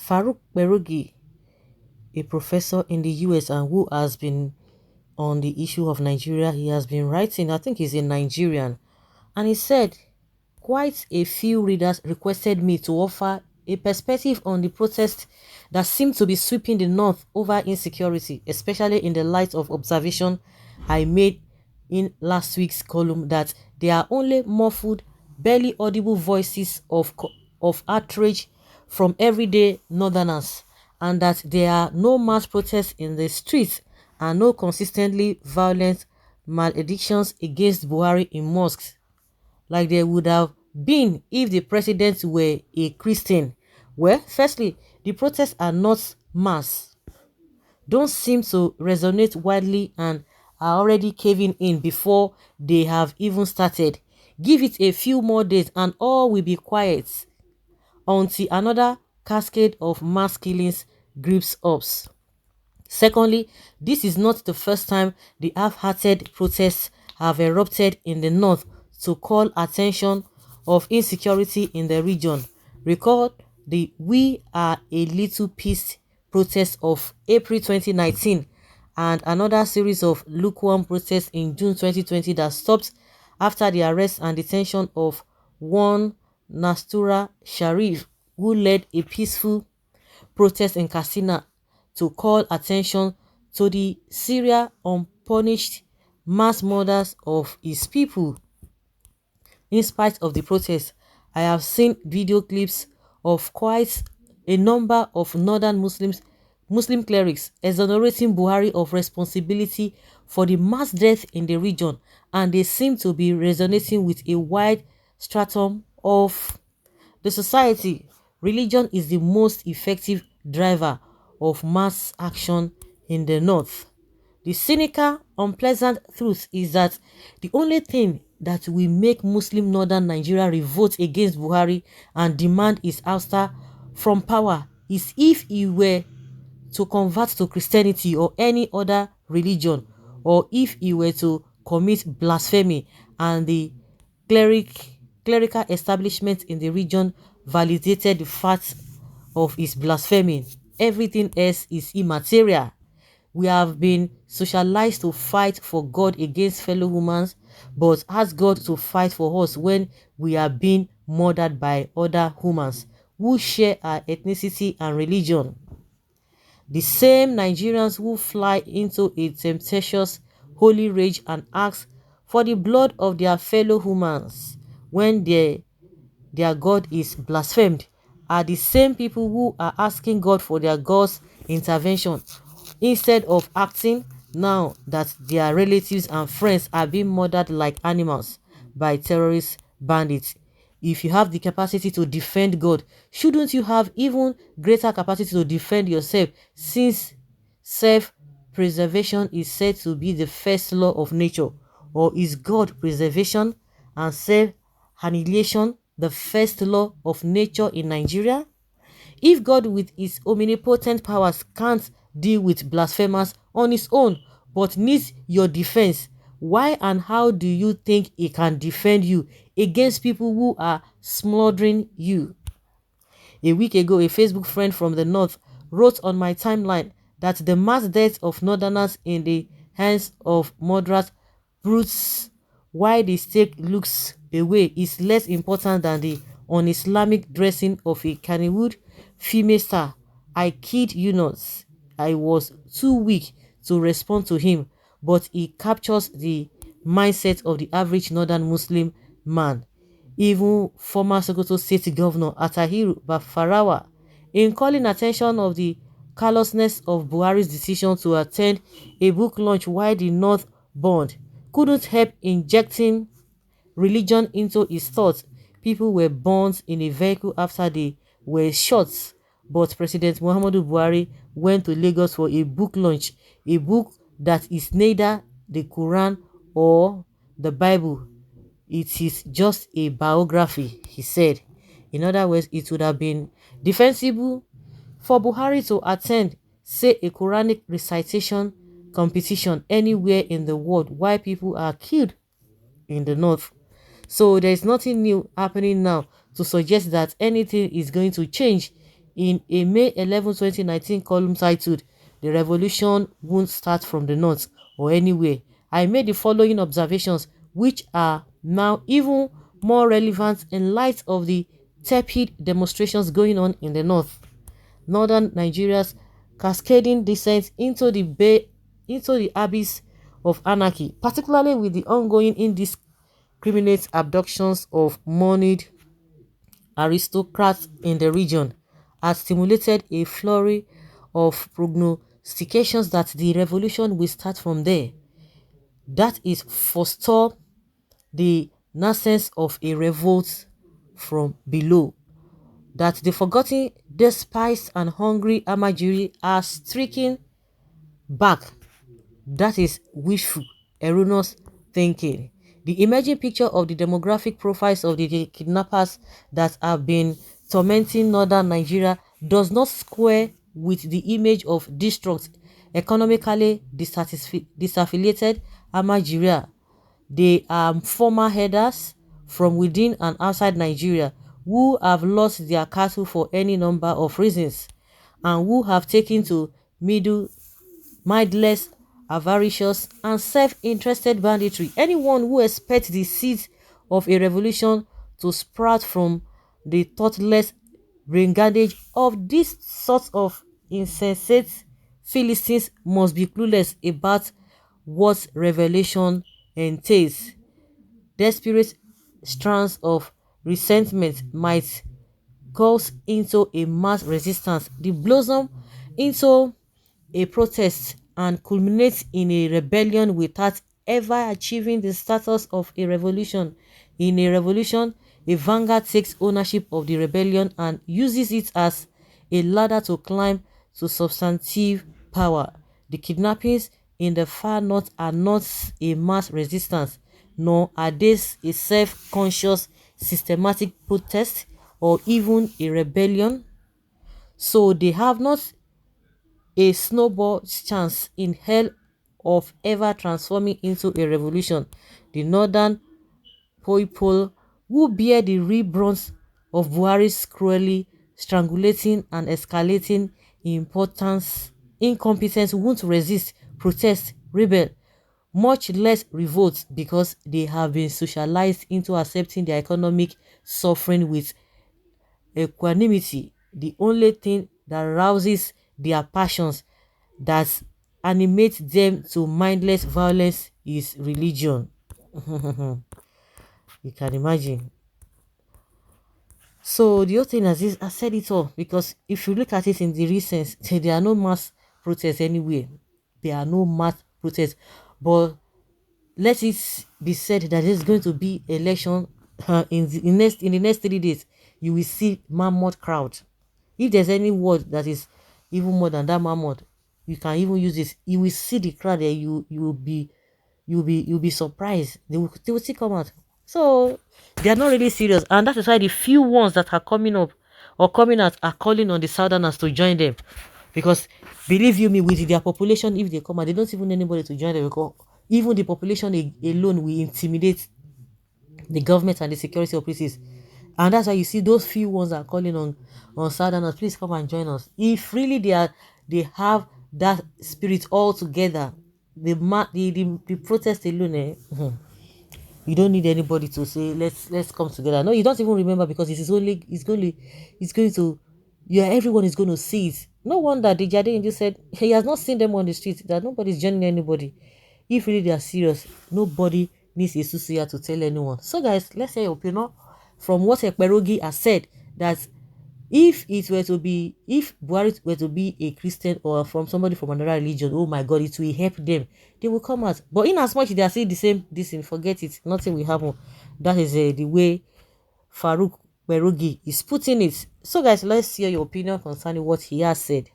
Farouk Berugi, a professor in the US and who has been on the issue of Nigeria, he has been writing, I think he's a Nigerian, and he said, quite a few readers requested me to offer a perspective on the protests that seem to be sweeping the north over insecurity, especially in the light of observation I made in last week's column that there are only muffled, barely audible voices of outrage from everyday northerners, and that there are no mass protests in the streets and no consistently violent maledictions against Buhari in mosques like there would have been if the president were a Christian. Well, firstly, the protests are not mass, don't seem to resonate widely, and are already caving in before they have even started. Give it a few more days and all will be quiet until another cascade of mass killings grips us. Secondly, this is not the first time the half-hearted protests have erupted in the north to call attention of insecurity in the region. Recall the We Are a Little Peace protest of April 2019 and another series of lukewarm protests in June 2020 that stopped after the arrest and detention of one Nastura Sharif, who led a peaceful protest in Katsina to call attention to the Syria unpunished mass murders of his people. In spite of the protests, I have seen video clips of quite a number of northern Muslim clerics exonerating Buhari of responsibility for the mass death in the region, and they seem to be resonating with a wide stratum of the society. Religion is the most effective driver of mass action in the north. The cynical, unpleasant truth is that the only thing that will make Muslim northern Nigeria revolt against Buhari and demand his ouster from power is if he were to convert to Christianity or any other religion, or if he were to commit blasphemy and the clerical establishment in the region validated the fact of his blasphemy. Everything else is immaterial. We have been socialized to fight for God against fellow humans, but ask God to fight for us when we are being murdered by other humans who share our ethnicity and religion. The same Nigerians who fly into a tempestuous holy rage and ask for the blood of their fellow humans when their God is blasphemed are the same people who are asking God for their God's intervention instead of acting now that their relatives and friends are being murdered like animals by terrorist bandits. If you have the capacity to defend God, shouldn't you have even greater capacity to defend yourself, since self-preservation is said to be the first law of nature? Or is God preservation and self-annihilation the first law of nature in Nigeria? If God with his omnipotent powers can't deal with blasphemers on his own but needs your defense, why and how do you think he can defend you against people who are smothering you? A week ago, a Facebook friend from the north wrote on my timeline that the mass death of northerners in the hands of murderous brutes while the state looks away is less important than the un-Islamic dressing of a Kannywood female star. I kid you not, I was too weak to respond to him, but he captures the mindset of the average northern Muslim man. Even former Sokoto State Governor Atahiru Bafarawa, in calling attention of the callousness of Buhari's decision to attend a book launch while the North burned, couldn't help injecting religion into his thoughts. People were burned in a vehicle after they were shot, but President Muhammadu Buhari went to Lagos for a book launch, a book that is neither the Quran or the Bible. It is just a biography, he said. In other words, it would have been defensible for Buhari to attend, say, a Quranic recitation competition anywhere in the world while people are killed in the north. So there is nothing new happening now to suggest that anything is going to change in a May 11, 2019 column titled "The Revolution Won't Start from the North or Anywhere," I made the following observations, which are now even more relevant in light of the tepid demonstrations going on in the northern Nigeria's cascading descent into the abyss of anarchy, particularly with the ongoing indiscriminate abductions of moneyed aristocrats in the region, has stimulated a flurry of prognostications that the revolution will start from there. That is, forestall the nascence of a revolt from below. That the forgotten, despised, and hungry Amajiri are stricken back. That is wishful, erroneous thinking. The emerging picture of the demographic profiles of the kidnappers that have been tormenting northern Nigeria does not square with the image of distraught, economically disaffiliated Amajiri. They are former headers from within and outside Nigeria who have lost their cattle for any number of reasons and who have taken to mindless, avaricious, and self-interested banditry. Anyone who expects the seeds of a revolution to sprout from the thoughtless brigandage of this sort of insensate Philistines must be clueless about what revelation entails. Desperate strands of resentment might cause into a mass resistance, the blossom into a protest, and culminates in a rebellion without ever achieving the status of a revolution. In a revolution, a vanguard takes ownership of the rebellion and uses it as a ladder to climb to substantive power. The kidnappings in the far north are not a mass resistance, nor are they a self-conscious systematic protest or even a rebellion. So they have not a snowball's chance in hell of ever transforming into a revolution. The northern people who bear the real brunt of Buhari's cruelly strangulating and escalating incompetence won't resist, protest, rebel, much less revolt, because they have been socialized into accepting their economic suffering with equanimity. The only thing that rouses their passions, that animates them to mindless violence, is religion. You can imagine. So the other thing is, I said it all, because if you look at it in the recent, there are no mass protests anywhere. There are no mass protests. But let it be said that there's going to be election in the next 3 days. You will see mammoth crowd. If there's any word that is even more than that mammoth, you can even use this. You will see the crowd there. You'll be surprised. They will still come out. So they are not really serious, and that is why the few ones that are coming up or coming out are calling on the southerners to join them. Because believe you me, with their population, if they come out, they don't even need anybody to join them, because even the population alone will intimidate the government and the security operatives. And that's why you see those few ones are calling on southerners, please come and join us. If really they have that spirit all together, the protest alone, you don't need anybody to say let's come together. No, you don't even remember, because it's going to, yeah, everyone is going to see it. No wonder the Jade just said he has not seen them on the street, that nobody's joining anybody. If really they are serious, nobody needs a Susuya to tell anyone. So guys, let's say your opinion from what Ķ′Ł 1NnáŠ has said, that if Buhari were to be a Christian or from somebody from another religion, oh my God, it will help them. They will come out. But in as much they are saying the same, forget it. Nothing will happen. That is the way Farouk Ķ′Ł 1NnáŠ is putting it. So guys, let's hear your opinion concerning what he has said.